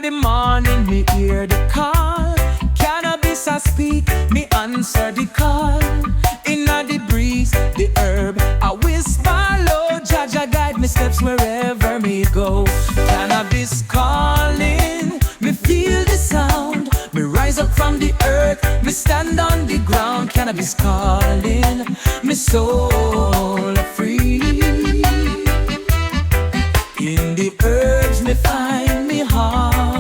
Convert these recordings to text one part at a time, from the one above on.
the morning, me hear the call. Cannabis I speak, me answer the call. Inna the breeze, the herb, I whisper low. Jaja guide me steps wherever me go. Cannabis calling, me feel the sound. Me rise up from the earth, me stand on the ground. Cannabis calling, me soul free. In the herbs me find me harmony.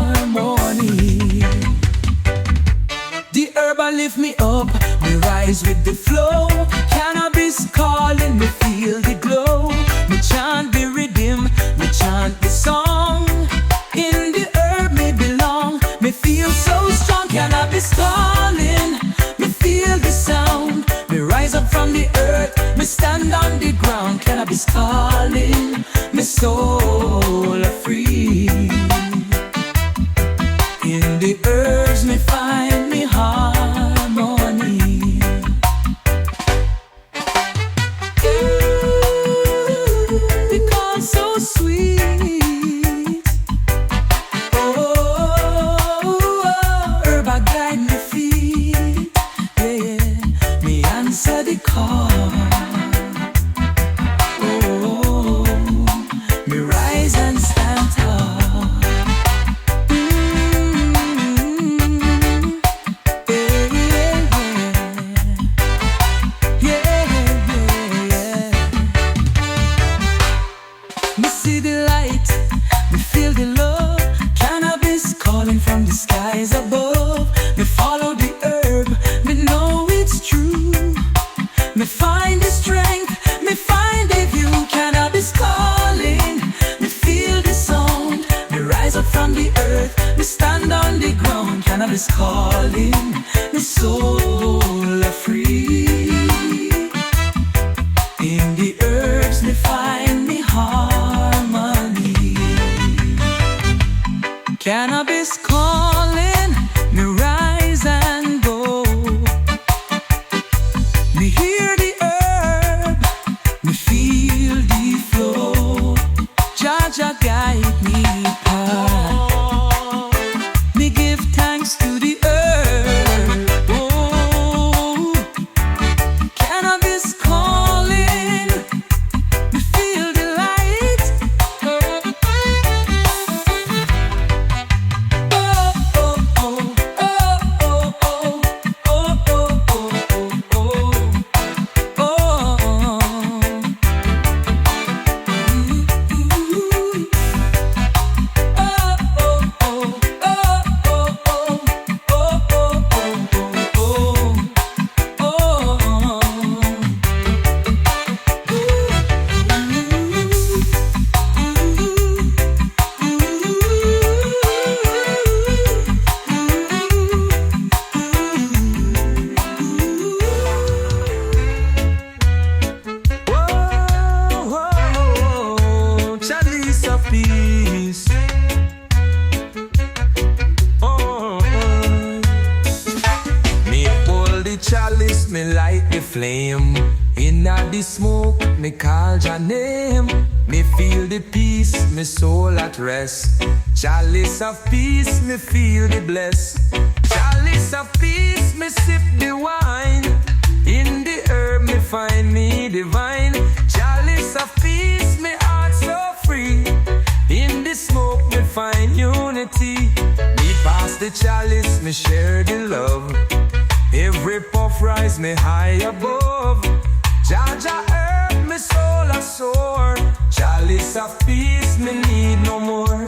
The herb I lift me up, me rise with the flow. Cannabis calling, me feel the glow. Me chant the rhythm, me chant the song. In the herb me belong, me feel so strong. Cannabis calling, me feel the sound. Me rise up from the earth, me stand on the ground. Cannabis calling, me soul free. In the herbs me find me harmony. Ooh, because so sweet. Oh, herb I guide me feet. Yeah, me answer the call. Cannabis calling, the soul free. In the herbs me find me harmony. Cannabis calling, me rise and go. Me hear the herb, me feel the flow. Jaja guide me past. To the earth, oh, cannabis calling, we feel the light. Oh, oh, oh, oh, oh, oh, oh, oh, oh, oh, chalice, me light the flame. Inna the smoke, me call your name. Me feel the peace, me soul at rest. Chalice of peace, me feel the bless. Chalice of peace, me sip the wine. In the herb, me find me divine. Chalice of peace, me heart so free. In the smoke, me find unity. Me pass the chalice, me share the love. Every puff rise me high above. Jaja herb, me soul a soar. Chalice of peace, me need no more.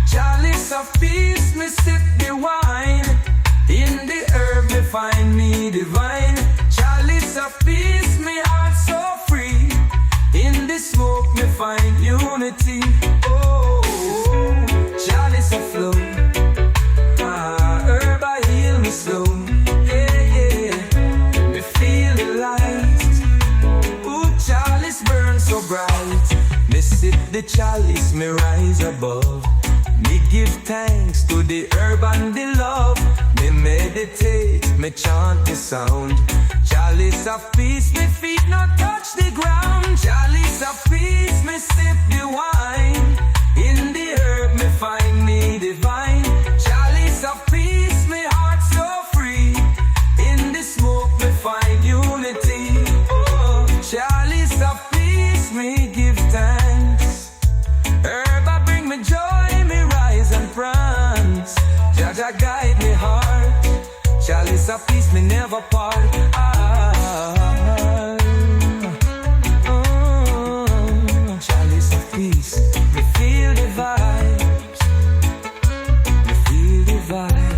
Chalice of peace, me sip the wine. In the herb, me find me divine. Chalice of peace, me heart so free. In the smoke, me find unity. Oh, chalice of flow. Herb I heal me slow. So bright, me sip the chalice, me rise above. Me give thanks to the herb and the love. Me meditate, me chant the sound. Chalice of peace, me feet not touch the ground. Chalice of peace, me sip the wine. In the herb, me find me divine. Jaja guide me heart. Chalice of peace me never part. Chalice of peace, me feel the vibes. Me feel the vibes.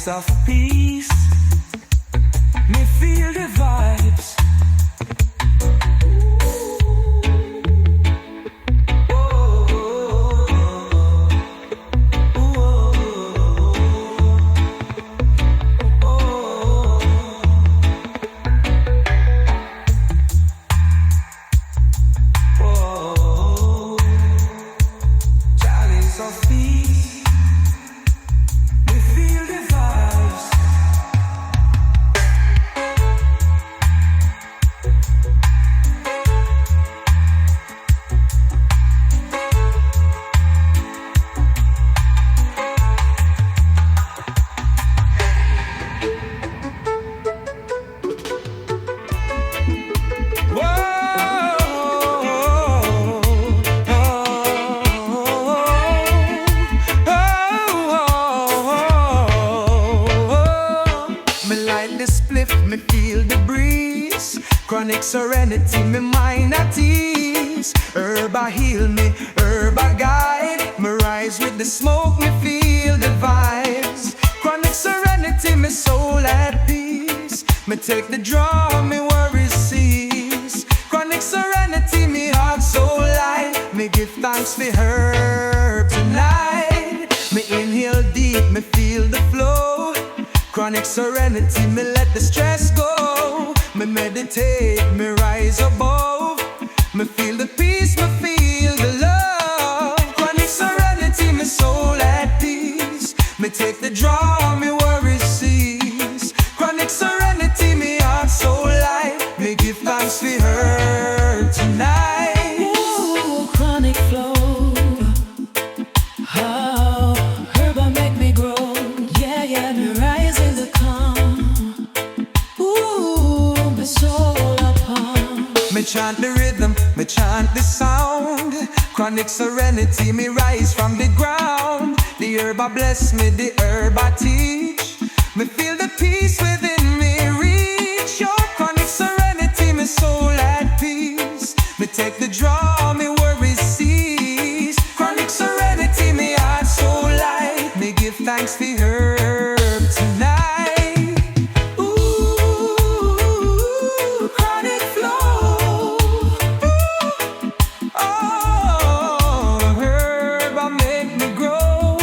Of peace, me feel the vibes. Chalice of peace, me feel the vibes. Me feel the breeze, chronic serenity, me mind at ease. Herba heal me, herba guide. Me rise with the smoke, me feel the vibes. Chronic serenity, me soul at peace. Me take the draw, me worries cease. Chronic serenity, me heart so light. Me give thanks for herb tonight. Me inhale deep, me feel the flow. Chronic serenity, me let the stress go. Me meditate, me rise above. Me feel the peace, me feel the love. Chronic serenity, me soul at peace. Me take the draw, me worries cease. Chronic serenity, me heart so light. Me give thanks for her tonight. Ooh, chronic flow. Oh, herba make me grow. Yeah, yeah, me rise in the calm. Ooh, me soul upon. Me chant the rhythm, me chant the sound. Chronic serenity, me rise from the ground. The herb bless me, the herb teach. Me feel the peace within me reach. Your chronic serenity, me soul at peace. Me take the draw, me worries cease. Chronic serenity, me heart so light. Me give thanks for herb tonight. Ooh, chronic flow. Oh, herb make me grow.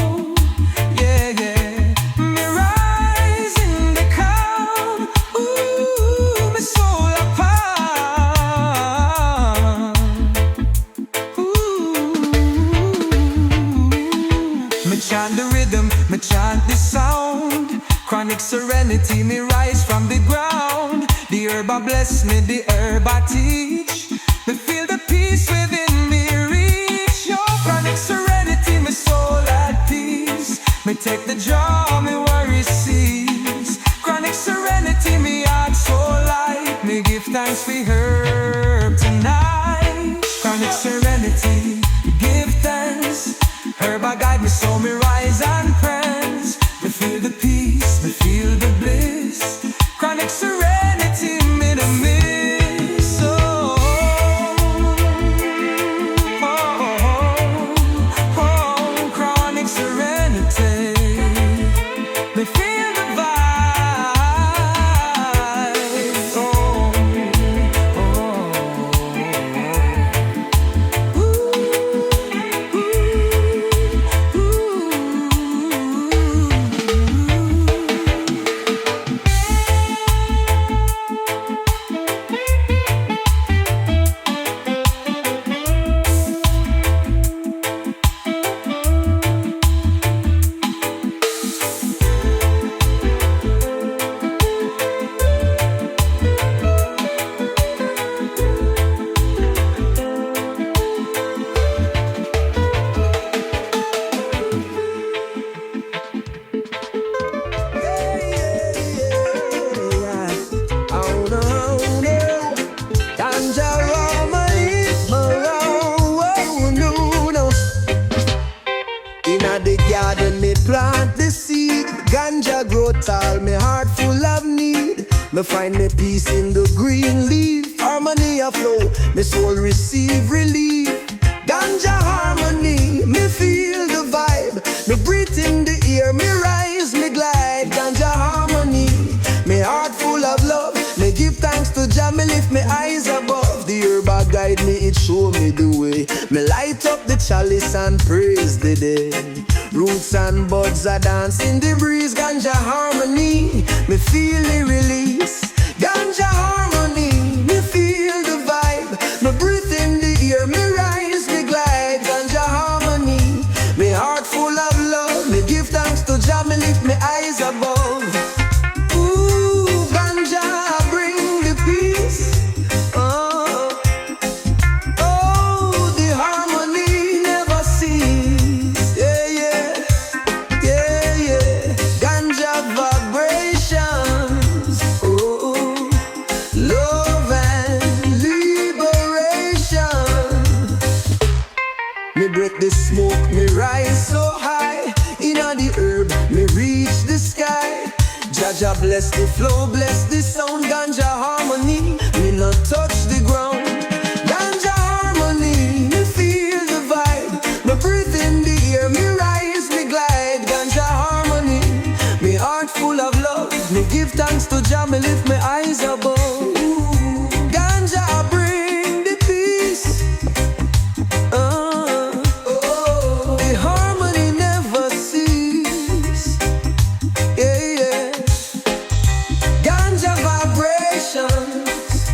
Yeah, yeah. Me rise in the calm. Ooh, me soul apart. Ooh. Me chant the rhythm, me chant the sound. Chronic serenity, me rise from the ground. The herb bless me, the herb teach. Me feel the peace within me reach. Your chronic serenity, me soul at peace. Me take the draw, me worries cease. Chronic serenity, me heart so light. Me give thanks for herb tonight. Chronic serenity, give thanks. Herb guide me, so me rise and prance. Me feel the peace, me feel the bliss. Chronic serenity, me the miss. Oh, oh, oh, oh, chronic serenity. Me feel the vibes. Oh, oh, oh. Ooh, ooh. plant the seed. Ganja grow tall, me heart full of need. Me find me peace in the green leaf. Harmony a flow, me soul receive relief. Ganja harmony, me feel the vibe. Me breathe in the air, me rise, me glide. Ganja harmony, me heart full of love. Me give thanks to Jah, me lift me eyes above. The herb a guide me, it show me the way. Me light up the chalice and praise the day. Roots and buds are dance in the breeze. Ganja harmony, me feel the release. Ganja harmony, me feel the vibe. Me breathe in the air, me rise, me glide. Ganja harmony, me heart full of love. Me give thanks to Jah, me lift me eyes above. Ooh, ganja bring the peace. Oh, the harmony never cease. Yeah, yeah, yeah, yeah. Ganja vibrations. Oh, love and liberation. Me break the smoke, me rise so high. Inna the herb, me reach the sky. Jaja bless the flow, bless the sound. Ganja harmony, me not touch the ground. Ganja harmony, me feel the vibe. Me breathe in the air, me rise, me glide. Ganja harmony, me heart full of love. Me give thanks to Jah, me lift my eyes above. Ganja bring the peace. The harmony never cease. Yeah, yeah. Ganja vibrations.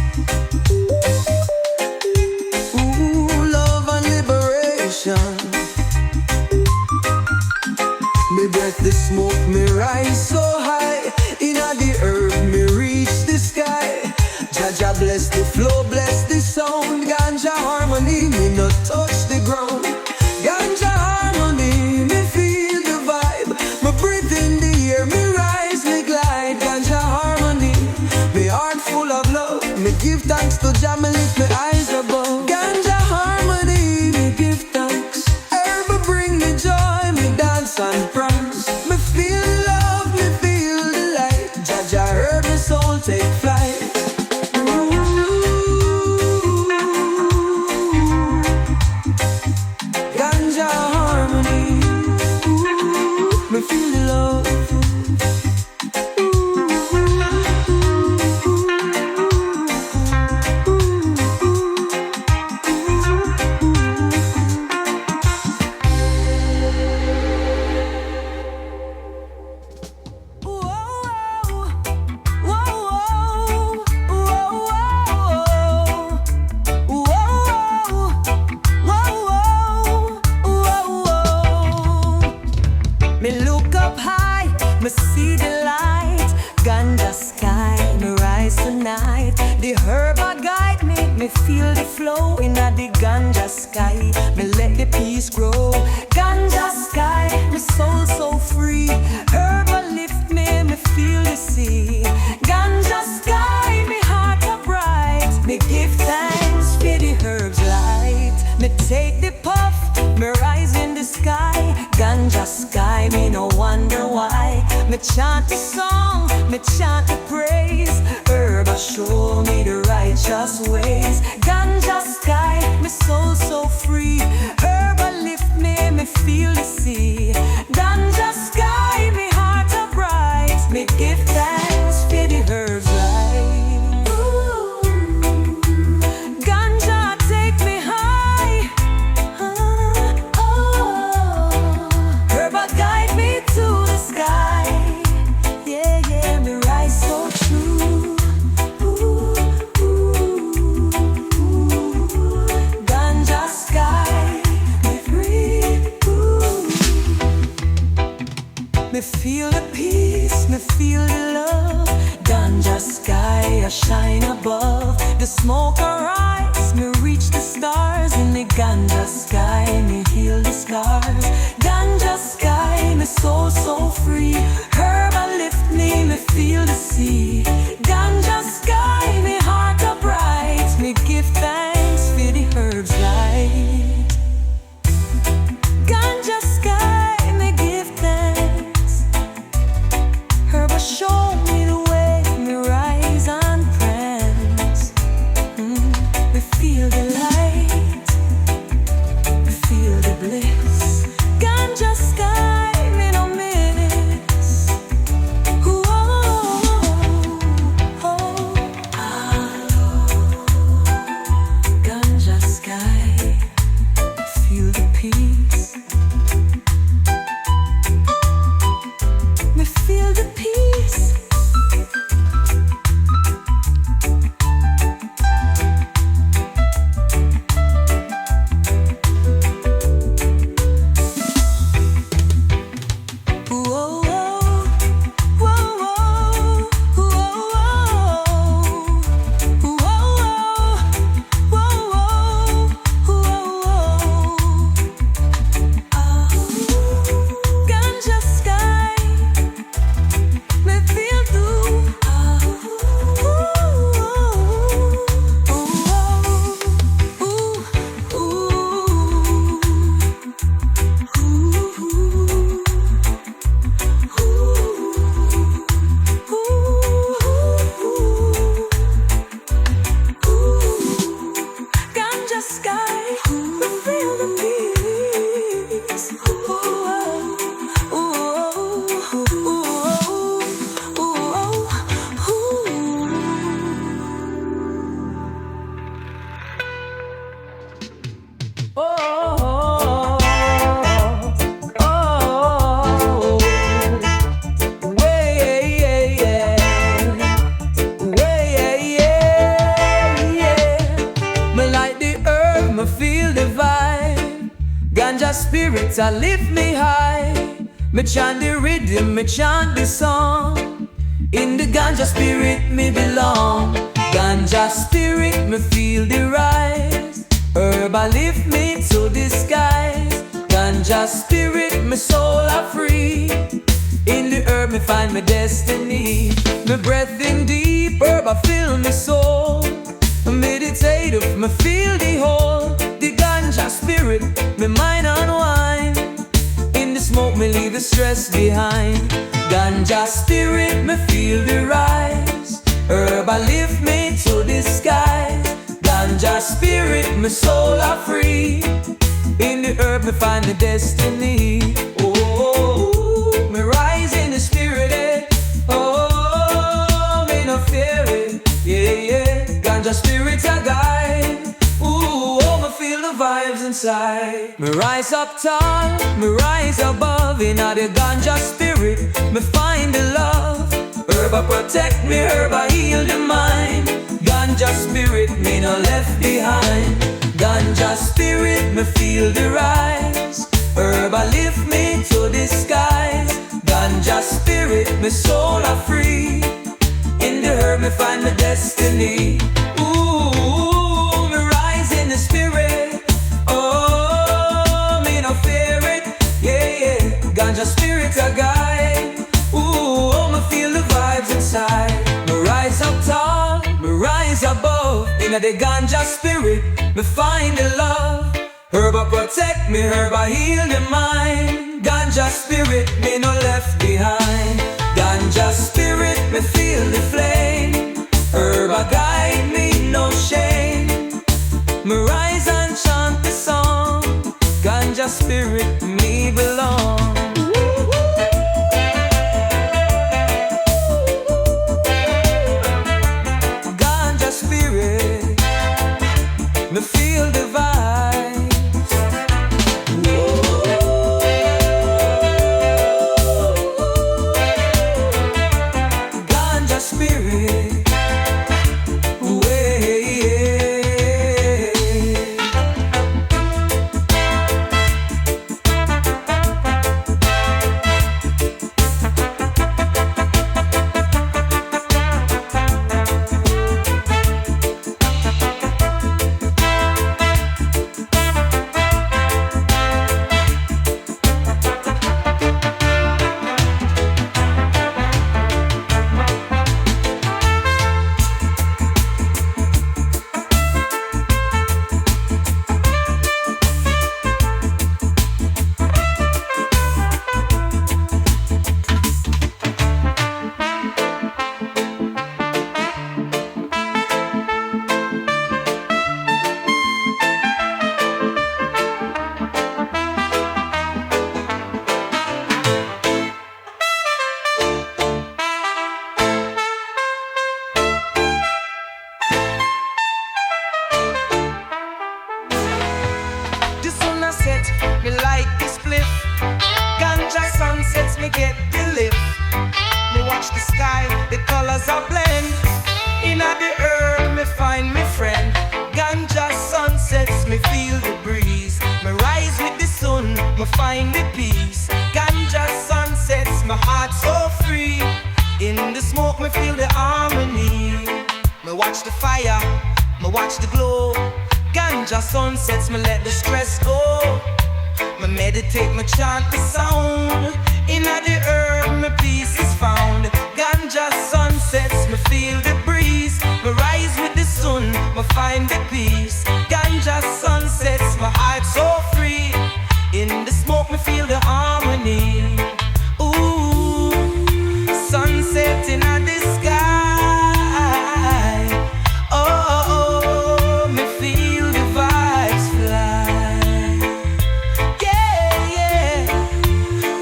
Ooh, love and liberation. Me breath the smoke, me rise so high. Inna the herb, me reach the sky. Jaja bless the flow, bless the sound. Ganja harmony, me not touch the ground. Ganja harmony, me feel the vibe. Me breathe in the air, me rise, me glide. Ganja harmony, me heart full of love. Me give thanks to Jah, me lift my eyes above. Ganja harmony, me give thanks. Herb bring me joy, me dance and prance. Me feel love, me feel the light. Jaja herb my soul take flight. Ganja harmony, me feel the love. Me look up high, me see the light. Ganja sky, me rise tonight. The herb a guide me, me feel the flow. Inna the ganja sky, me let the peace grow. Ganja sky, me soul so free. Herb a lift me, me feel the sea. Ganja sky, me heart upright. Me give thanks for the herb's light. Me take the puff, me rise in the sky. Ganja sky, me no wonder why. Me chant the song, me chant the praise. Herb a show me the righteous ways. Ganja sky, me soul so free. Herb a lift me, me feel the sea. Ganja sky, me heart upright. Me give thanks for the herb's light. Ganja take me high. Herb a guide me to the sky. Yeah, yeah, me rise so true. Ganja sky, me breathe. Me feel the peace, me feel the love. Ganja sky, I shine above. The smoke arise, me reach the stars. In the ganja sky, me heal the scars. Ganja sky, me soul so free. Herb a lift me, me feel the sea. Ganja sky, me heart upright. Me give thanks for the herb's light. Ganja sky, me give thanks. ganja spirits I lift me high. Me chant the rhythm, me chant the song. In the ganja spirit me belong. Ganja spirit me feel the rise. Herb I lift me to the skies. Ganja spirit my soul I free. In the herb me find my destiny. Me breath in deep, herb I fill my soul. Meditative, me feel the whole. The ganja spirit, me mind unwind. In the smoke, me leave the stress behind. Ganja spirit, me feel the rise. Herb, I lift me to the skies. Ganja spirit, my soul are free. In the herb, me find the destiny. Oh, me rise in the spirit, eh? Oh, me no fear it, yeah, yeah. Ganja spirit a guide. Ooh, oh, me feel the vibes inside. Me rise up tall, me rise above. In the ganja spirit, me find the love. Herb a protect me, herb a heal the mind. Ganja spirit, me no left behind. Ganja spirit, me feel the rise. Herb a lift me to the skies. Ganja spirit, me soul a free. In the herb, me find my destiny. Ooh, me rise in the spirit. Oh, me no fear it, yeah, yeah. Ganja spirit a guide. Ooh, oh, me feel the vibes inside. Me rise up tall, me rise above. In the ganja spirit, me find the love. Herb a protect me, herb a heal the mind. Ganja spirit, me no left behind. Ganja spirit, me feel the flame. Herb a guide me, no shame. Me rise and chant the song. Ganja spirit, me belong. Ganja spirit, me feel the vibes. Ganja spirit, me like this spliff. Ganja sunsets, me get the lift. Me watch the sky, the colors are blend. Inna the earth, me find me friend. Ganja sunsets, me feel the breeze. Me rise with the sun, me find the peace. Ganja sunsets, my heart so free. In the smoke, me feel the harmony. Me watch the fire, me watch the glow. Ganja sunsets, me let the stress go. Me meditate, me chant the sound. Inna the herb, me peace is found. Ganja sunsets, me feel the breeze. Me rise with the sun, me find the peace. Ganja sunsets, my heart so free. In the smoke, me feel the harmony. Ooh, sunset inna the sky. Oh, me feel the vibes fly. Yeah, yeah.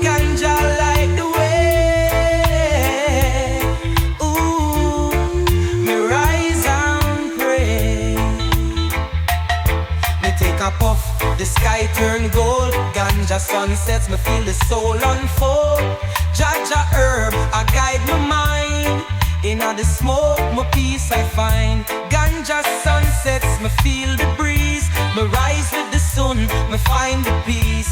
Ganja light the way. Ooh, me rise and pray. Me take a puff, the sky turn gold. Ganja sunsets, me feel the soul unfold. Jaja herb, I guide my mind. Inna the smoke, my peace I find. Ganja sunsets, me feel the breeze. Me rise with the sun, me find the peace.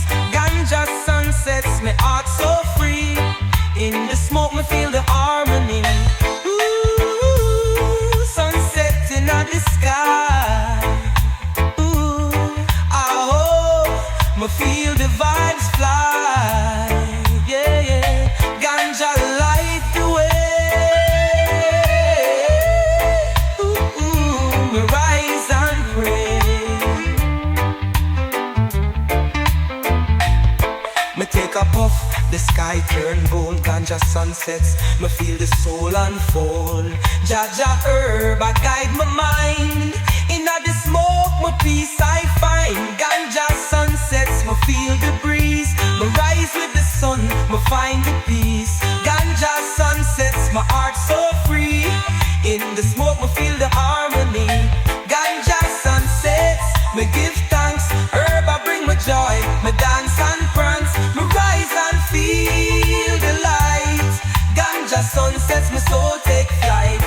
me feel the vibes fly. Yeah, yeah. Ganja light the way. Ooh, ooh, me rise and pray. Me take a puff, the sky turn gold. Ganja sunsets, me feel the soul unfold. Jaja herb, I guide my mind. Inna the smoke, my peace I find. Ganja sunsets, me feel the breeze. Me rise with the sun, me find the peace. Ganja sunsets, my heart so free. In the smoke, me feel the harmony. Ganja sunsets, me give thanks. Herb, I bring my joy. Me dance and prance. Me rise and feel the light. Ganja sunsets, my soul take flight.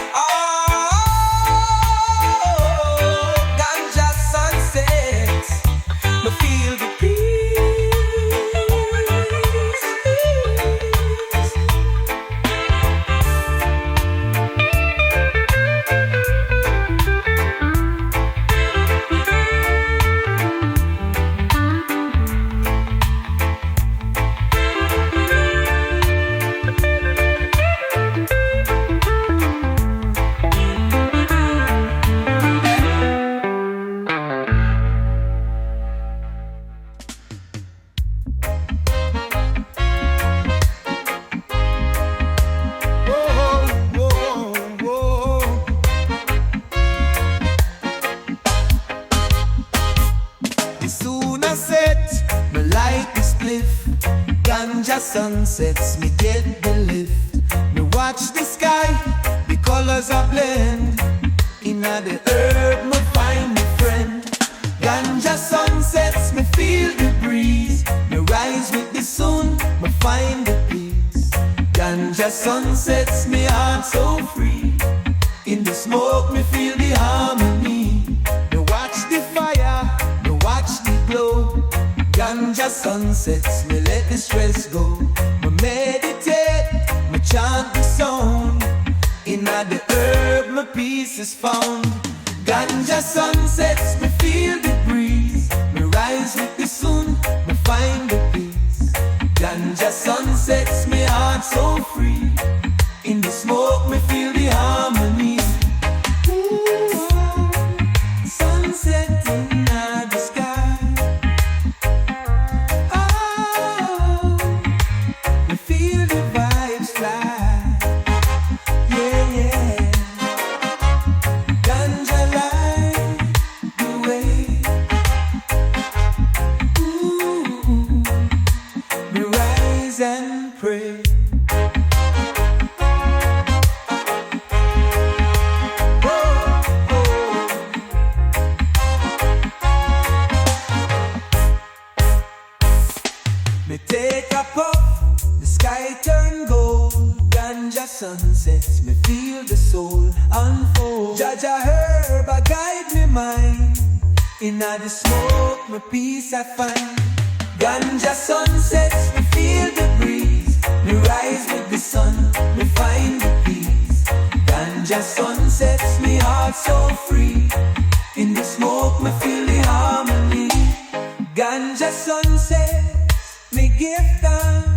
Ganja sunsets, me feel the peace. Sunsets, me get the lift. Me watch the sky, the colors are blend. Inna the herb, me find me friend. Ganja sunsets, me feel the breeze. Me rise with the sun, me find the peace. Ganja sunsets, me heart so free. In the smoke, me feel the harmony. Me watch the fire, me watch the glow. Ganja sunsets, me let the stress go. Me meditate, me chant the sound. Inna the herb, my peace is found. Ganja sunsets, me feel the breeze. Me rise with the sun, me find the peace. Ganja sunsets, me heart so free. In the smoke, me feel the harmony. Ooh, sunset inna the sky. Sunsets, me feel the soul unfold. Jaja herb, I guide me mind. Inna the smoke, my peace I find. Ganja sunsets, me feel the breeze. Me rise with the sun, me find the peace. Ganja sunsets, me heart so free. In the smoke, me feel the harmony. Ganja sunsets, me give thanks.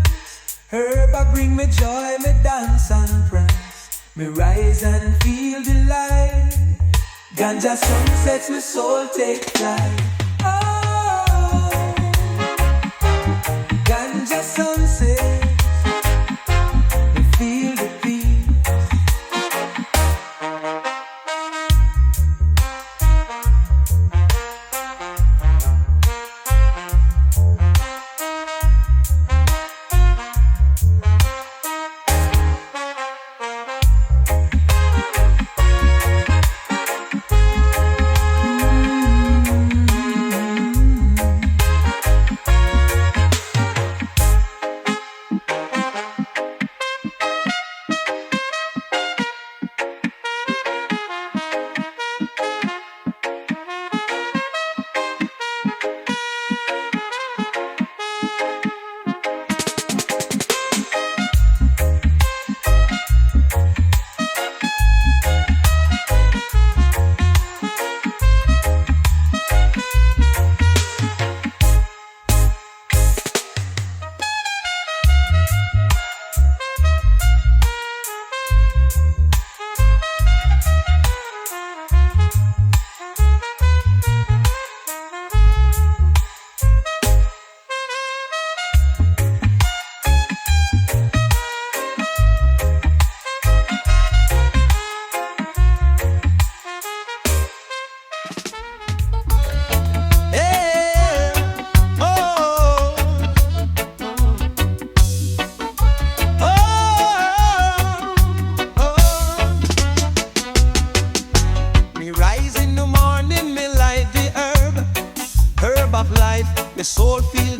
Herb, I bring me joy, me dance and prance. Me rise and feel the light. Ganja sunsets, me soul take flight. Oh, ganja sunsets, me feel the peace.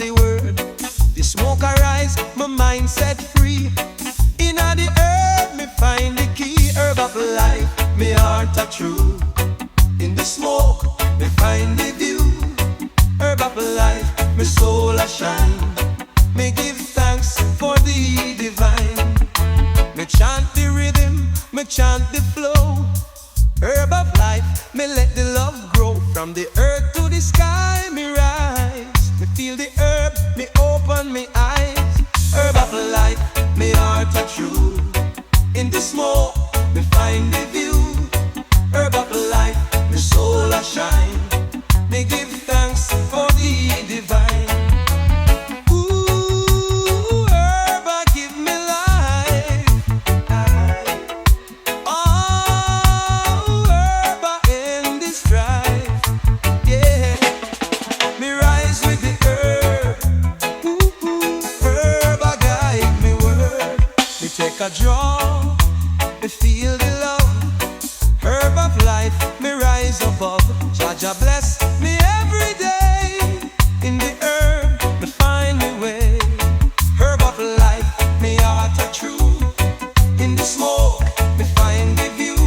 the word. The smoke arise, my mind set free. In the herb, me find the key. Herb of life, me heart a true. In the smoke, me find the view. Herb of life, me soul a shine. Me give thanks for the divine. Me chant the rhythm, me chant the flow. Herb of life, me let the love grow. From the earth to the sky, me rise. Me feel the herb, me open me eyes. Herb of life, me heart a true. In the smoke, me find the view. Herb of life, me soul a shine. Me give thanks for the divine. Ooh, herb a give me life. Oh, herb a end this strife. Yeah, me rise with the herb. Ooh, herb a guide me word. Me take a draw, me feel the love. Herb of life, me rise above. Jaja bless me every day. In the herb, me find me way. Herb of life, me heart a true. In the smoke, me find the view.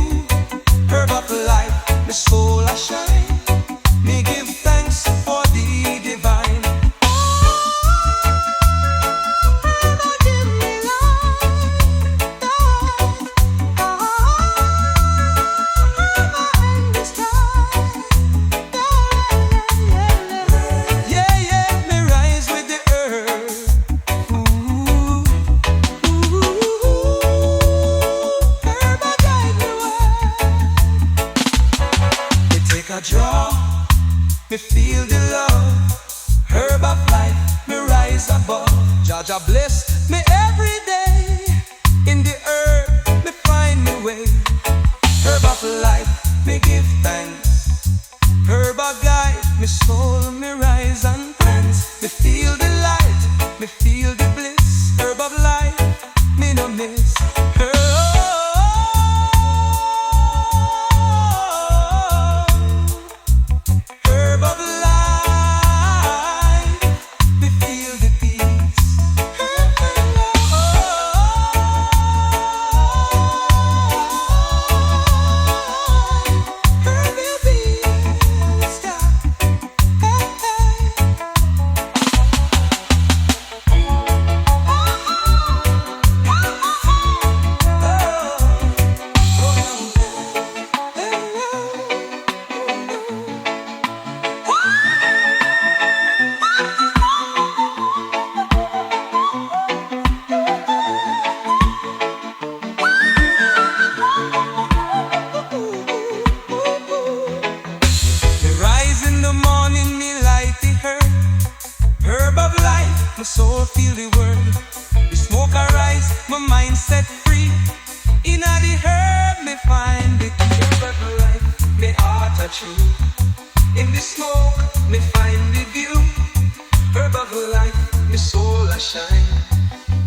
Herb of life, me soul a shine. Me give thanks for the divine. Draw, me feel the love. Herb of life, me rise above. Jaja bless me every day. In the herb, me find me way. Herb of life, me give thanks. Herb of guide, me soul, me rise and dance. Me feel the light, me feel the bliss. Herb of life, me no miss. My soul feel the word. The smoke arise, my mind set free. In the herb, me find the herb of life, me heart a true. In the smoke, me find the view. Herb of life, me soul a shine.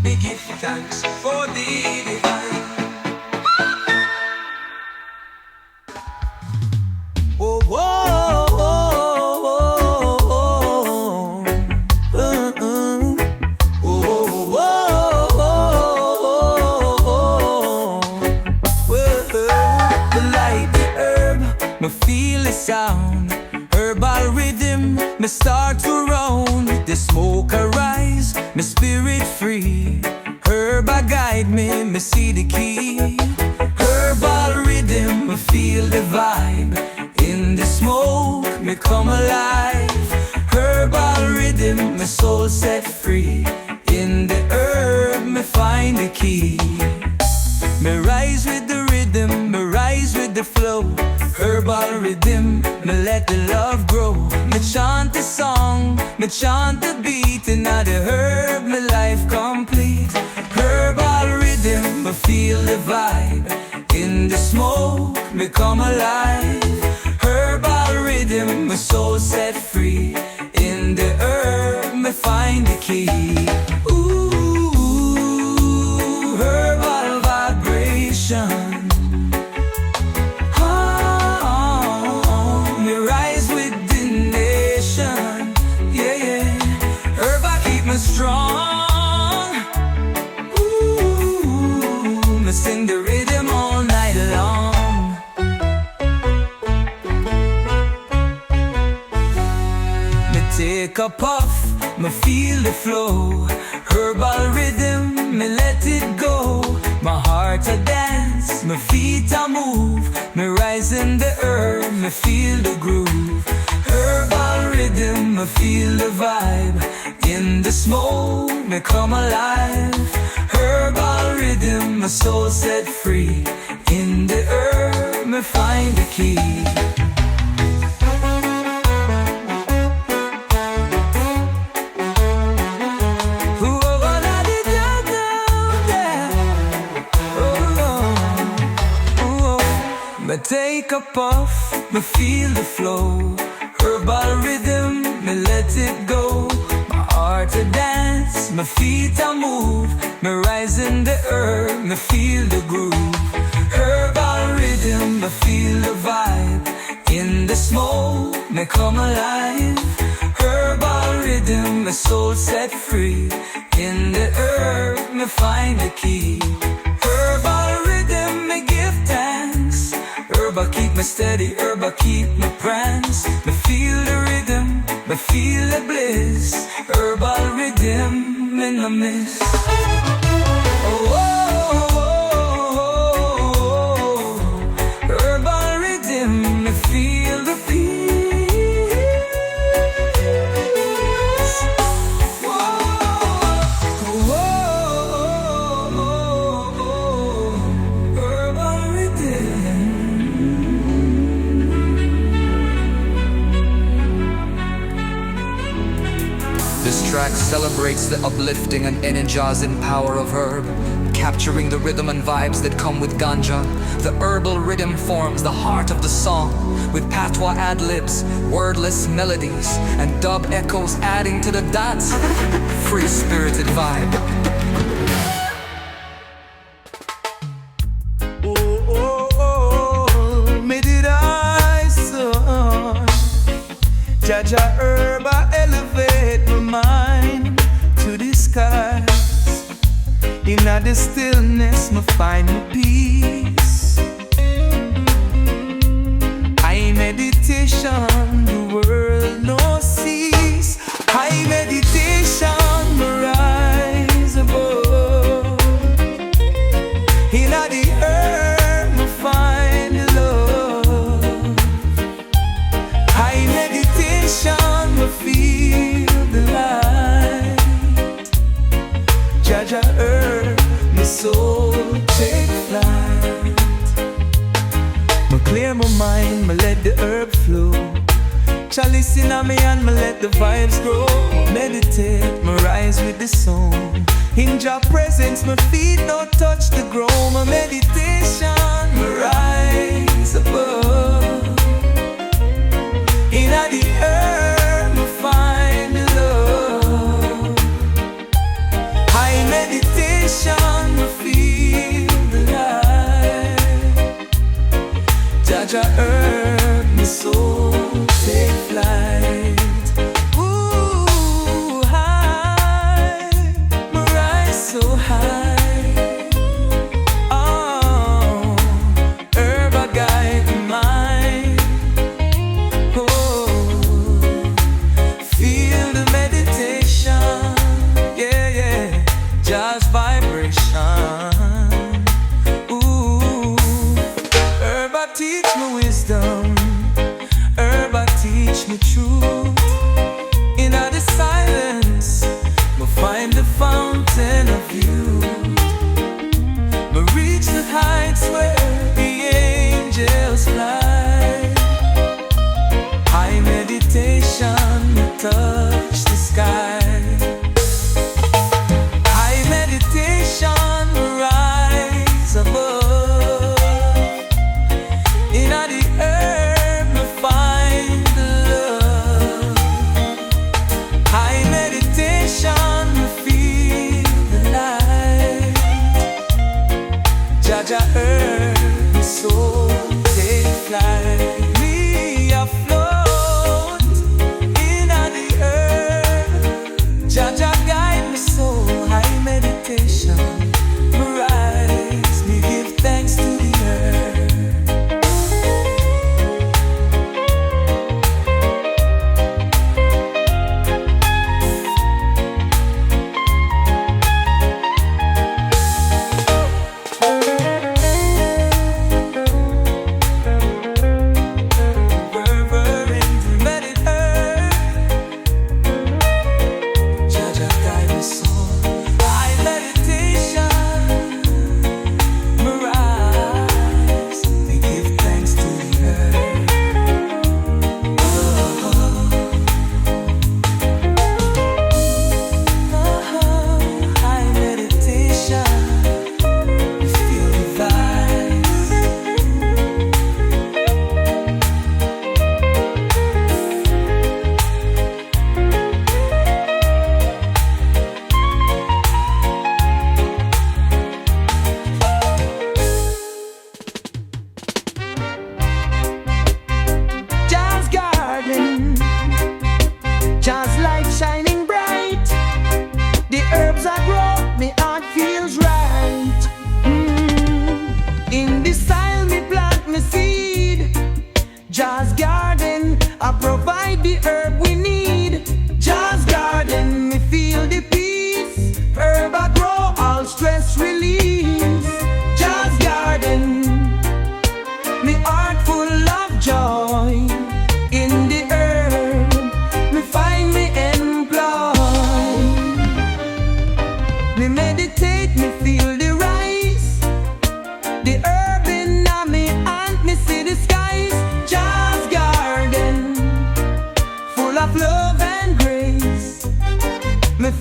Me give thanks for the divine. Oh, whoa, whoa, whoa, whoa. Me feel the sound, herbal rhythm, me start to round. The smoke arise, me spirit free. Herb a guide me, me see the key. Herbal rhythm, me feel the vibe. In the smoke, me come alive. Herbal rhythm, my soul set free. In the herb, me find the key. Me rise with the rhythm, me rise with the flow. Herbal rhythm, me let the love grow. Me chant the song, me chant the beat. And now the herb, me life complete. Herbal rhythm, me feel the vibe. In the smoke, me come alive. Herbal rhythm, my soul set free. In the herb, me find the key. Ooh, herbal vibration. Me rise with the nation. Yeah, yeah. Herbal strong. Ooh, me sing the rhythm all night long. Me take a puff, me feel the flow. Herbal rhythm, me let it go. My heart a dance, my feet a move. Me rise in the earth, me feel the groove. Herbal rhythm, me feel the vibe. In the smoke, me come alive. Herbal rhythm, my soul set free. In the earth, me find the key. Me take a puff, me feel the flow. Herbal rhythm, me let it go. My heart a dance, my feet a move. Me rise in the earth, me feel the groove. Herbal rhythm, me feel the vibe. In the smoke, me come alive. Herbal rhythm, my soul set free. In the earth, me find the key. Herbal rhythm, me give thanks. Herba keep me steady, herba keep me prance. Me feel the rhythm, me feel the bliss. Herbal rhythm in the mist. Oh, oh, oh, oh. Herbal rhythm, me feel the peace. Oh, oh, oh, oh, oh. Herbal rhythm. This track celebrates the uplifting and energizing power of herb, capturing the rhythm and vibes that come with ganja. The herbal rhythm forms the heart of the song, with patois ad-libs, wordless melodies, and dub echoes adding to the dance. Free-spirited vibe. Oh, oh, oh, me did I saw Jaja Herba elevate my mind to the skies. In the stillness, me find my peace. High meditation, the world no cease. High meditation, me rise above. In the earth, me find love. High meditation, me feel the light. Jaja earth, me soul take flight. Me clear my mind, me let the herb flow. Chalice in me and me let the vibes grow. Me meditate, me rise with the song. In Jah presence, my feet no touch the ground. My meditation, me rise above. In the earth, me find love. High meditation, me feel the light. Jaja earth, me soul take flight. Ooh, high, me rise so high. Oh, herb a guide my mind.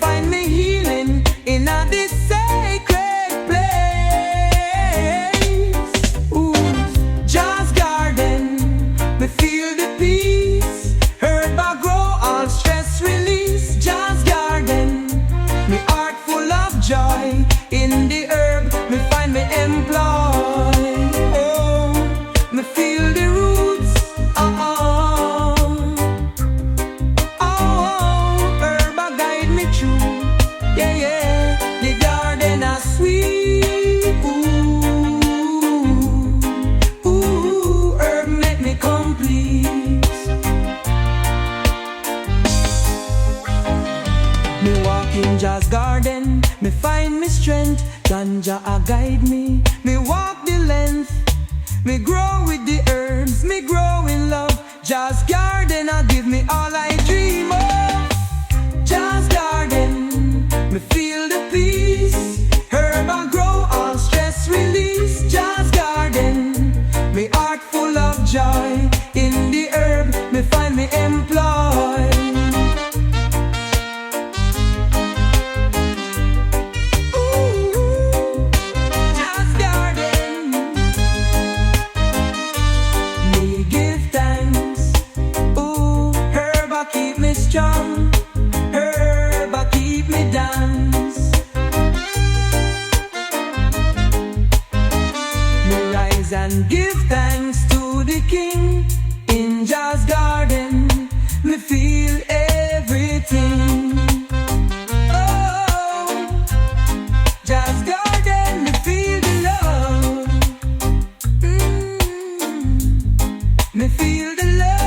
find me healing in a this sacred place. Ooh, Jazz garden, me feel the peace. Herb I grow, all stress release. Jazz garden, me heart full of joy. In the herb, me find me employ. Oh, me feel the roots. Herb I guide me through. Yeah, yeah, the garden is sweet. Ooh, herb make me complete. Me walk in Jazz garden, me find me strength. Ganja a guide me. Me walk the length. Me grow with the herbs. Me grow in love. Jazz garden a give me all I dream of. Jazz garden, me feel the peace. Herb I grow, all stress release. Jazz garden, me heart full of joy. In the herb, me find me employ. Strong, herb I keep me dance. Me rise and give thanks to the King. In Jazz garden, me feel everything. Oh, Jazz garden, me feel the love. Me feel the love.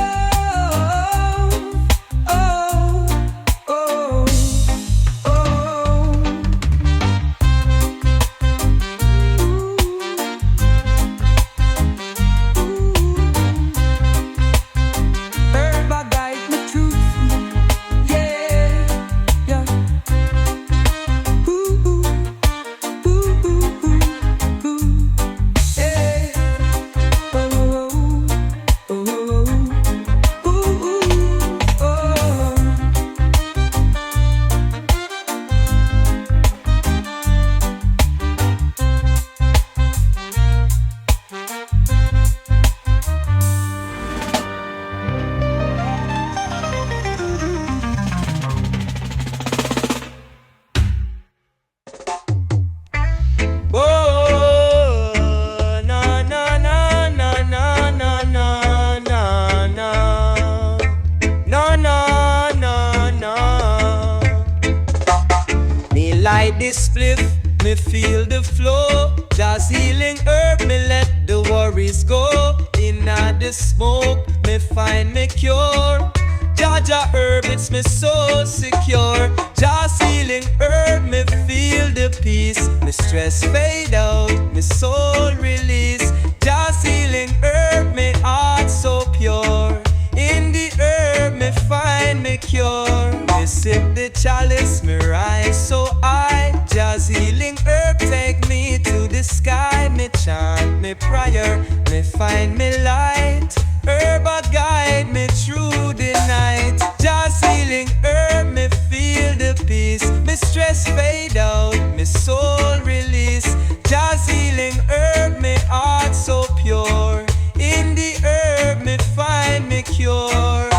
Me feel the flow, just healing herb, me let the worries go. Inna the smoke, me find me cure. Jaja herb, it's me so secure. Just healing herb, me feel the peace. Me stress fade out, me soul release. Just healing herb, me heart so pure. In the herb, me find me cure. Me sip the chalice, me rise so high. Just healing herb, take me to the sky. Me chant me prayer, me find me light. Herb a guide me through the night. Just healing herb, me feel the peace. Me stress fade out, me soul release. Just healing herb, me heart so pure. In the herb, me find me cure.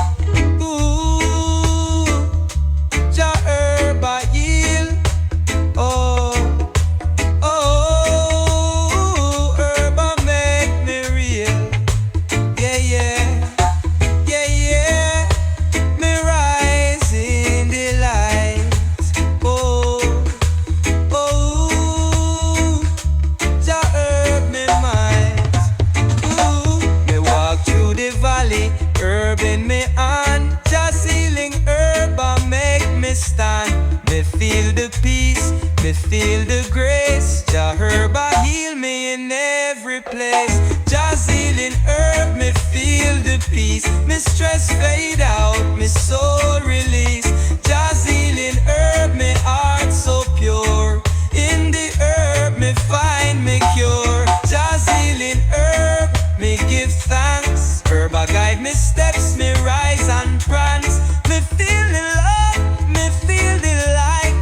Ooh, Jah herb a heal. Oh, oh, herb a make me real. Yeah, yeah, yeah, yeah. Me rise in the light. Oh, oh, Jah herb me mind. Ooh, me walk through the valley, herb in me hand. Just healing herb a make me stand. Me feel the peace, me feel the grace. Jah herb a heal me in every place. Just healing herb, me feel the peace. Me stress fade out, me soul release. Just healing herb, me heart so pure. In the herb, me find me cure. Just healing herb, me give thanks. Herb a guide me steps, me rise and prance. Me feel the love, me feel the light.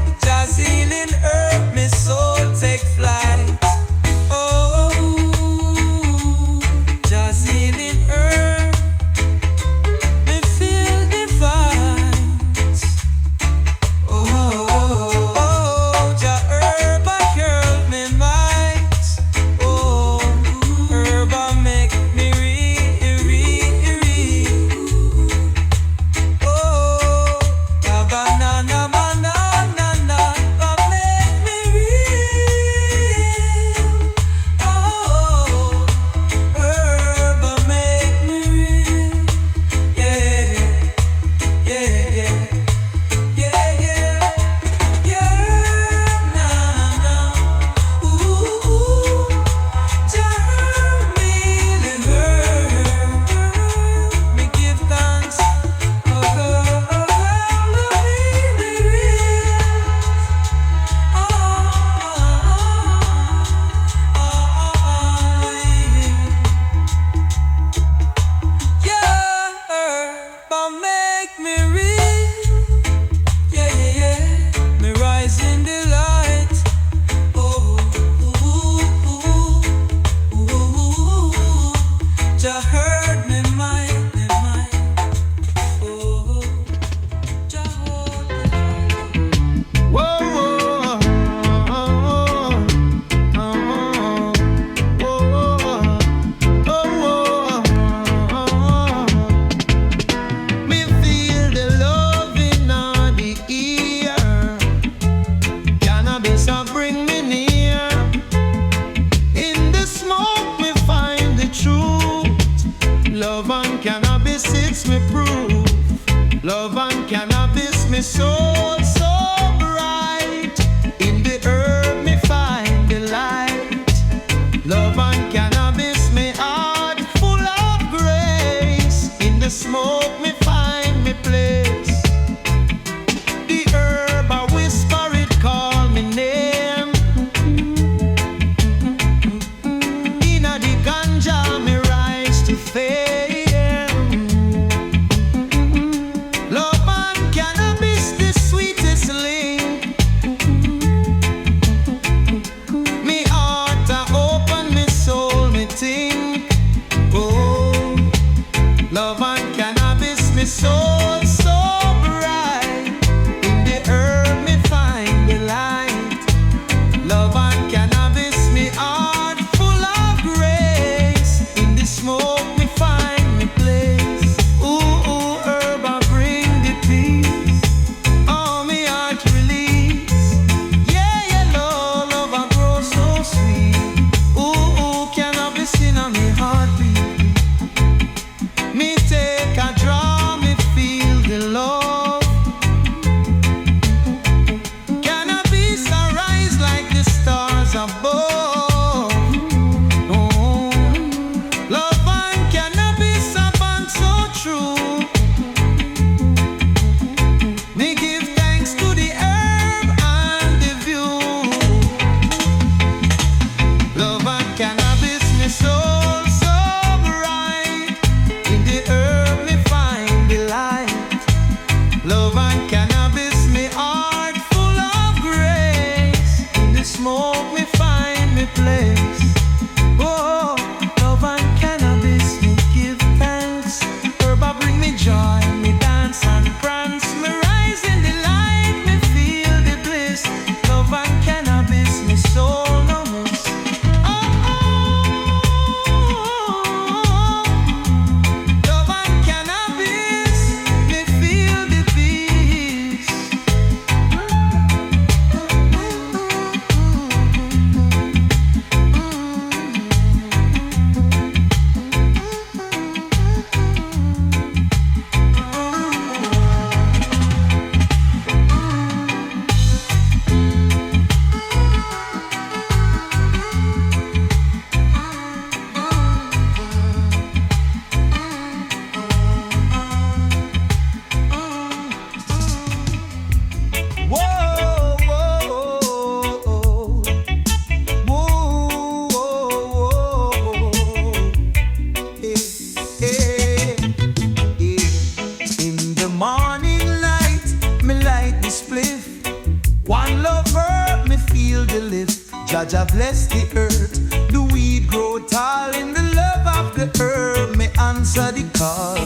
feel the lift. Jaja bless the earth. The weed grow tall in the love of the herb. Me answer the call.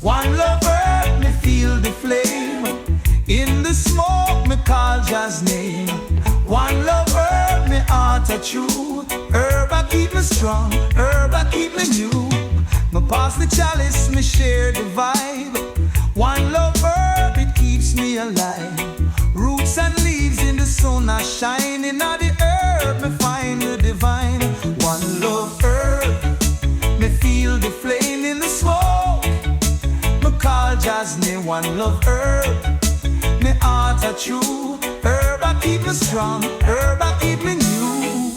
One love herb, me feel the flame. In the smoke, me call Jah's name. One love herb, me heart a true. Herb I keep me strong, herb I keep me new. Me pass the chalice, me share the vibe. One love herb, it keeps me alive. Roots and leaves in the sun are shining. Now the herb, me find the divine. One love herb, me feel the flame in the smoke. Me call Jah's name. One love herb, me heart a true. Herb I keep me strong, herb I keep me new.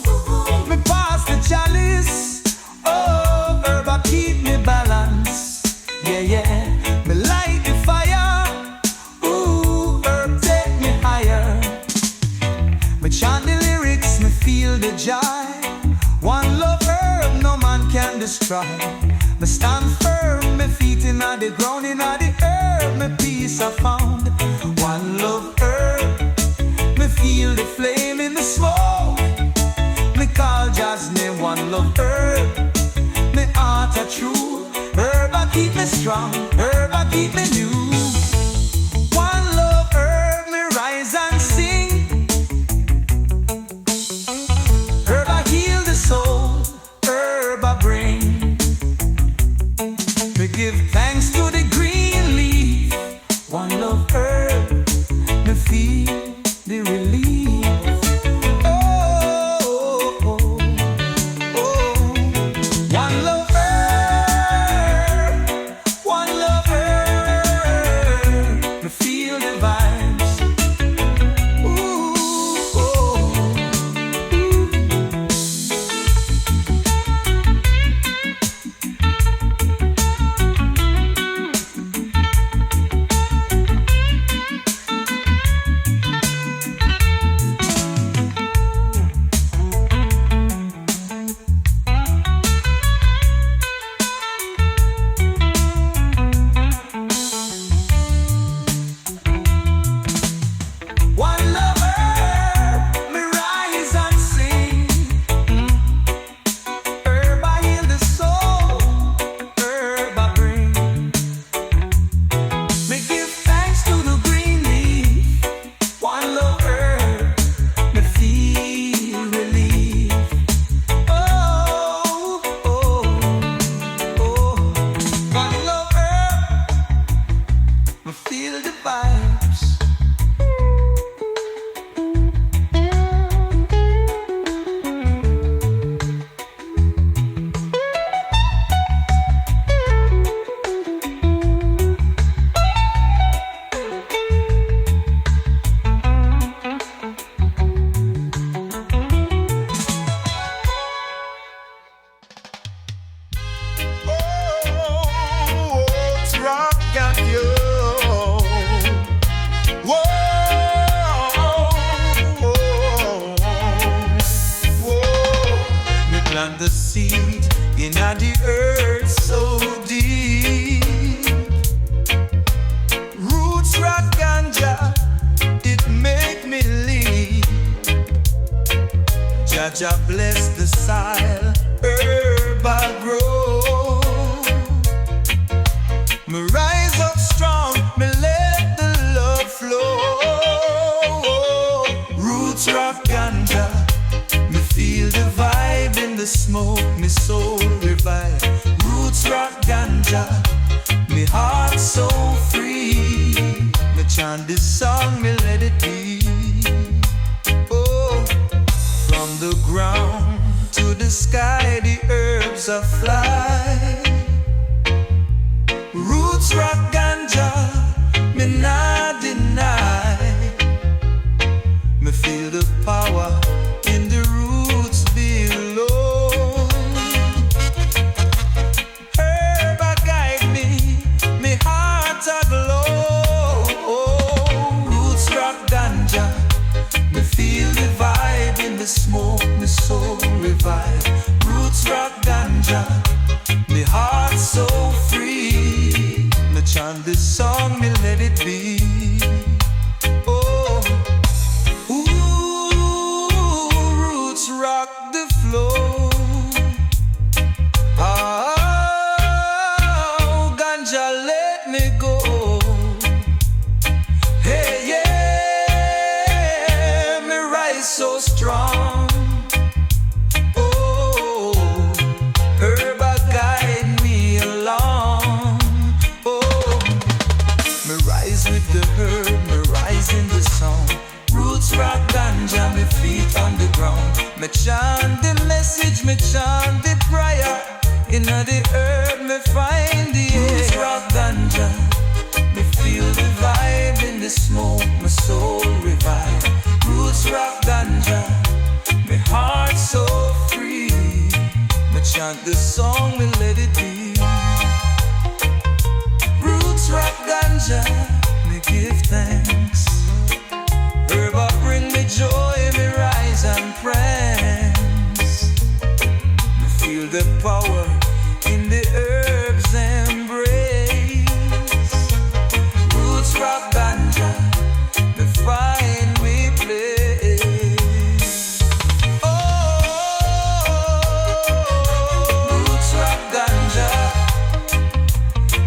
Me pass the chalice, oh, herb I keep me balance. Yeah, yeah, me light the fire. Ooh, herb take me higher. Me chant the lyrics, me feel the joy. One love herb, no man can destroy. Me stand firm, me feet in the ground, in the herb, me peace I found. One love herb, me feel the flame in the smoke. Me call Jah's name. One love herb, me heart a true. Herb I keep me strong, herb I keep me new. One love herb, me rise and sing. Herb I heal the soul, herb I bring. Me give thanks to the green leaf. One love herb, me feel the relief. Oh, oh, oh, oh. One love herb, one love herb, me feel the vibes. Ooh, oh, one love herb, me rise and sing. Herb I heal the soul, herb I bring. Me give thanks to the green leaf. One love herb, me feel relief. Oh, oh, oh. One love herb, me feel the vibes. It's rock and roll. Whoa, whoa, whoa. Me plant the seed in the earth so deep. Roots rock ganja, it make me leave. Jaja bless the soil, herb I grow. Me rise up strong, me let the love flow. Roots rock ganja, me feel the vibe in the smoke, me soul revive. Roots rock ganja, me heart so free. Me chant this song, me let it be. Oh, from the ground to the sky, the herbs are fly. Roots rock ganja, me not deny. Me feel the power in the roots below. Herb a guide me, me heart a glow. Roots rock ganja, me feel the vibe in the smoke, me soul revive. Roots rock ganja, me heart so free. Me chant this song, me let it be. Oh, ooh, Me chant the message, me chant the prayer. Inna the herb, me find the air. Roots rock ganja, me feel the vibe in the smoke, my soul revive. Roots rock ganja, my heart so free. Me chant the song, me let it be. Roots rock ganja, me give thanks. Herb bring me joy, me rise and prance. Me feel the power in the herb's embrace. Roots rock ganja, me find me place. Oh, roots rock ganja,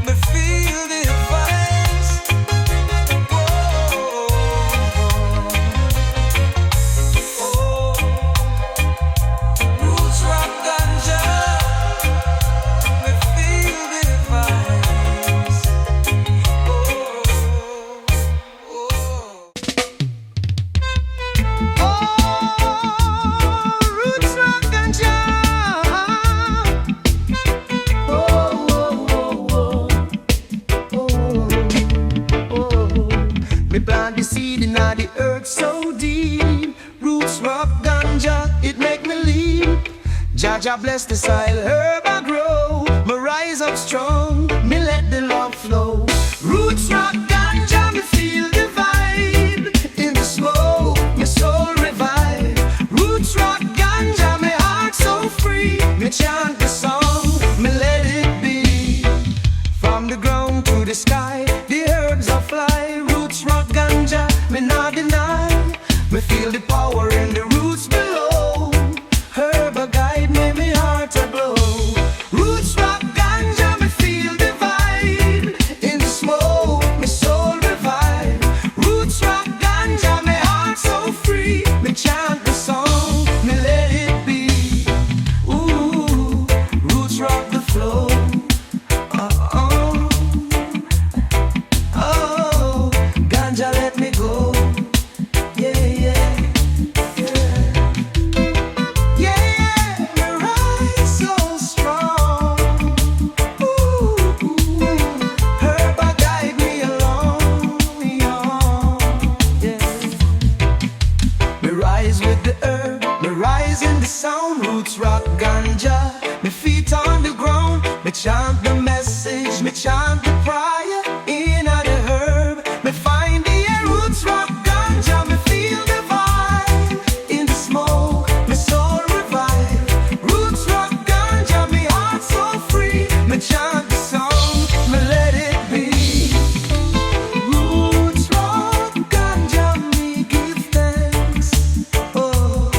me feel the vibes. Roots rock ganja, me feel the vibes. Roots rock ganja. Me plant the seed in the earth so deep. Roots rock ganja, it make me leap. Jaja bless the soil, herb I grow. Me rise up strong, me let the love flow. Roots rock ganja, me feel the vibe. In the smoke, my soul revive. Roots rock ganja, my heart so free. Me chant the song, me let it be. From the ground to the sky, the herbs are fly. Roots rock ganja, me not deny. Me feel the power in the roots below. Herb a guide me, me heart a glow. Roots rock ganja, me feel the vibe. In the smoke, me soul revive. Roots rock ganja, me heart so free. Me chant the song, me let it be. Ooh, roots rock the flow. Oh, ganja let me go. Yeah, yeah, yeah. Yeah, me rise so strong. Ooh, herb a guide me along. Yeah. Me rise with the herb, me rise in the sound. Roots rock ganja, me feet on the ground. Me chant the message, me chant the prayer. In the herb, me find the air. Roots rock ganja, me feel the vibe. In the smoke, me soul revive. Roots rock ganja, me heart so free. Me chant the song, me let it be. Roots rock ganja, me give thanks. Oh,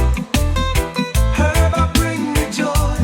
herb I bring me joy,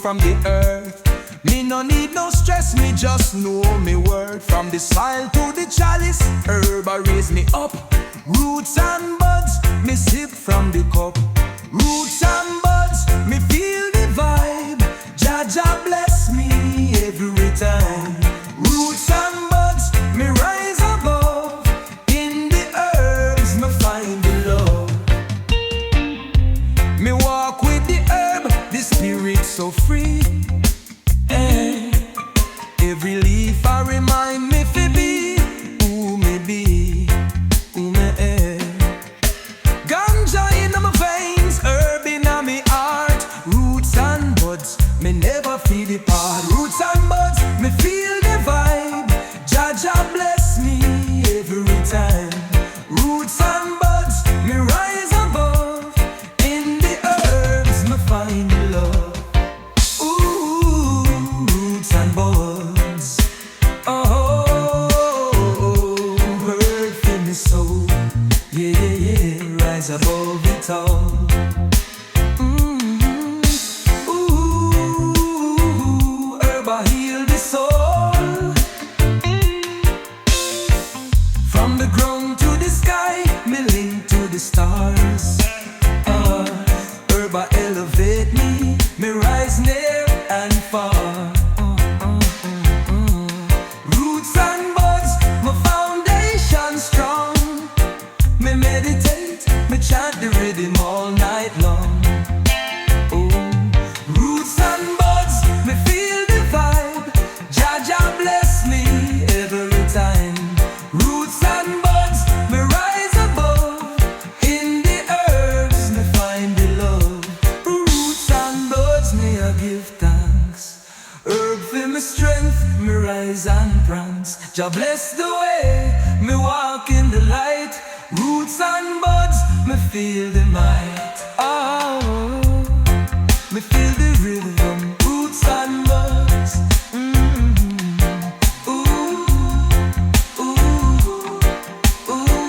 from the earth. Me no need no stress, me just know me worth. From the soil to the chalice, herb a raise me up. Roots and buds, me sip from the cup. Roots and buds, me feel the vibe. Jaja bless me every time. Roots and buds, me rise above. In the herbs, me find the love. Me walk with the herb, the spirit so free. Every leaf I remind me to be who me be, who me Ganja in my veins, herb in my heart. Roots and buds, me never feel the part. Roots and buds, me feel the vibe. Jaja bless me every time. Roots and buds, me rise above. In the herbs, me find the love. Ooh, roots and buds. Oh, bird for me soul. Yeah, yeah, yeah, rise above it all. Ooh, herb I heal the soul. From the ground to the sky, me link to the stars. Herb I elevate me, me rise near and far. Roots and buds, my foundation strong. Me meditate, me chant the rhythm all night long. Oh, roots and buds, me feel the vibe. Jaja bless me every time. Roots and buds, me rise above. In the herbs, me find the love. Roots and buds, me I give thanks. Herb for me strength, me rise and prance. Jah bless the way, me walk in the light. Roots and buds, me feel the might. Oh, me feel the rhythm. Roots and buds. Ooh, ooh, ooh, ooh.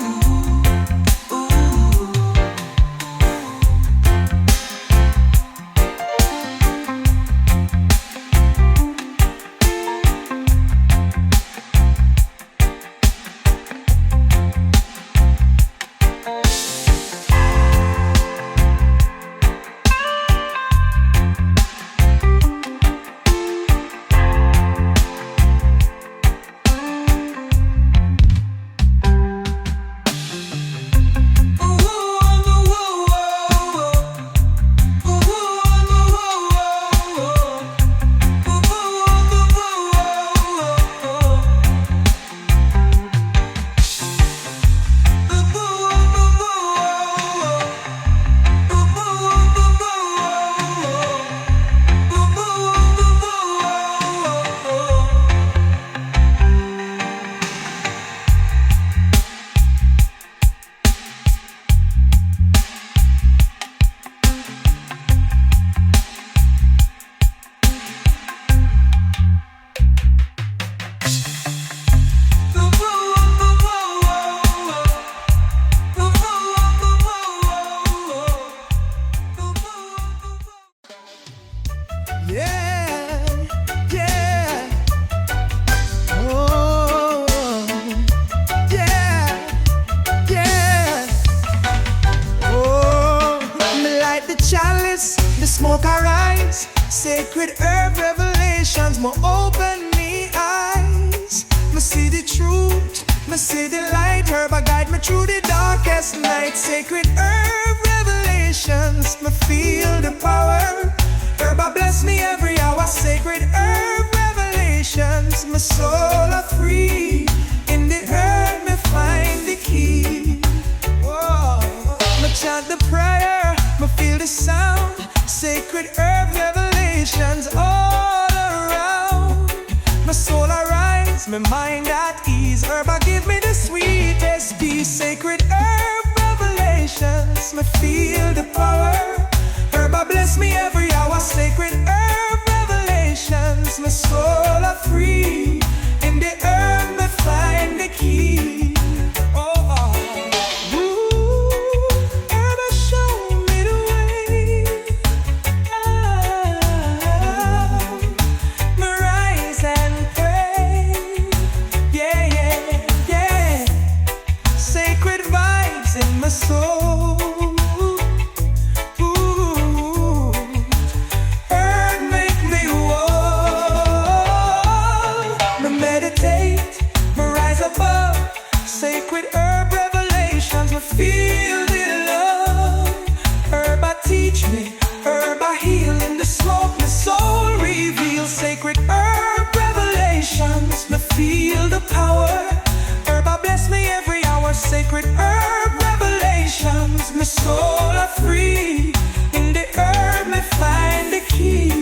smoke arise. Sacred herb revelations, more open me eyes. Me see the truth, me see the light. Herb a guide me through the darkest night. Sacred herb revelations, me feel the power. Herb a bless me every hour. Sacred herb revelations, my soul are free. In the herb me find the key. Whoa. Me chant the prayer, me feel the sound. Sacred herb revelations all around. My soul arise, my mind at ease. Herb a give me the sweetest peace. Sacred herb revelations, me feel the power. Herb a bless me every hour. Sacred herb revelations, my soul are free. In the herb me find the key. Sacred herb revelations, me feel the power. Herb I bless me every hour. Sacred herb revelations, my soul are free. In the herb me find the key.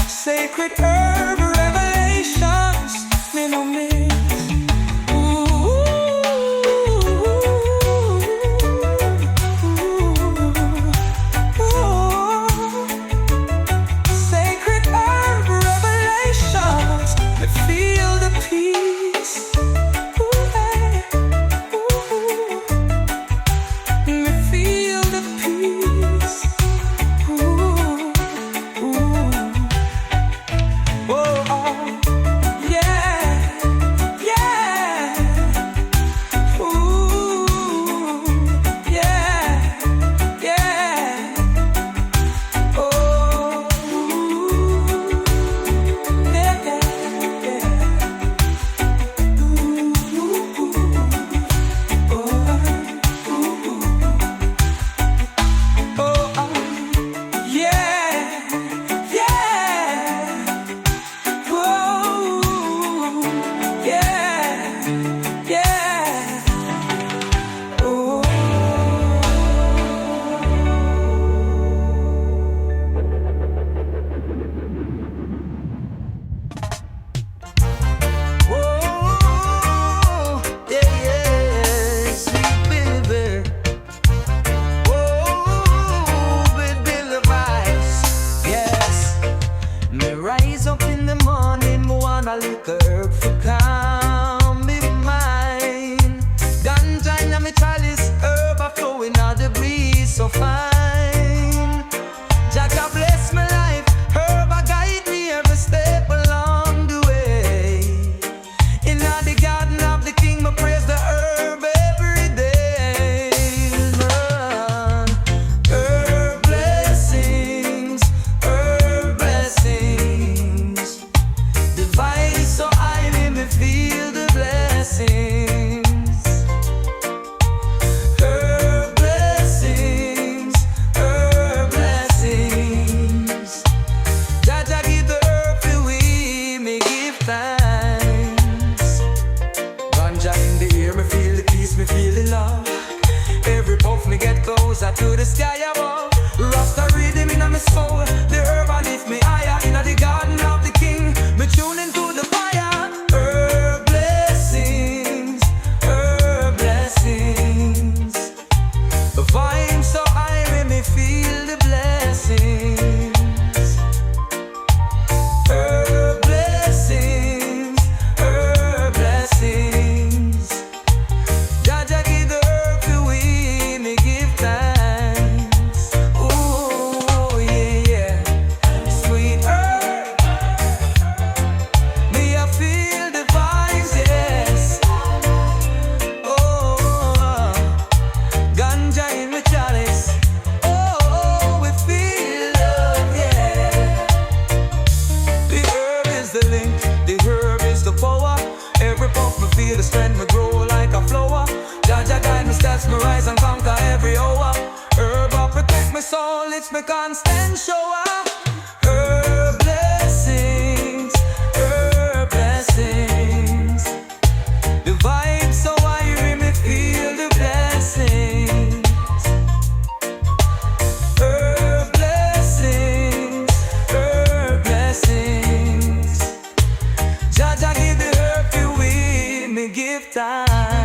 Sacred herb revelations, me no miss. Sacred herb revelations, me feel the peace. Me feel the peace. To the sky above, Rasta rhythm in my soul. The herb I lift me higher in the garden of the King. Me tune into the fire. Herb blessings, herb blessings. The vibe so high when me feel the blessings. Herb blessings, herb blessings. Jaja give the herb to we, me give thanks. Feel the strength me grow like a flower. Jaja guide me steps, me rise and conquer every hour. Herb will protect my soul, it's my constant shower. Herb blessings, herb blessings. The vibe so high, me feel the blessings. Herb blessings, herb blessings. Jaja give the herb to we, me give time.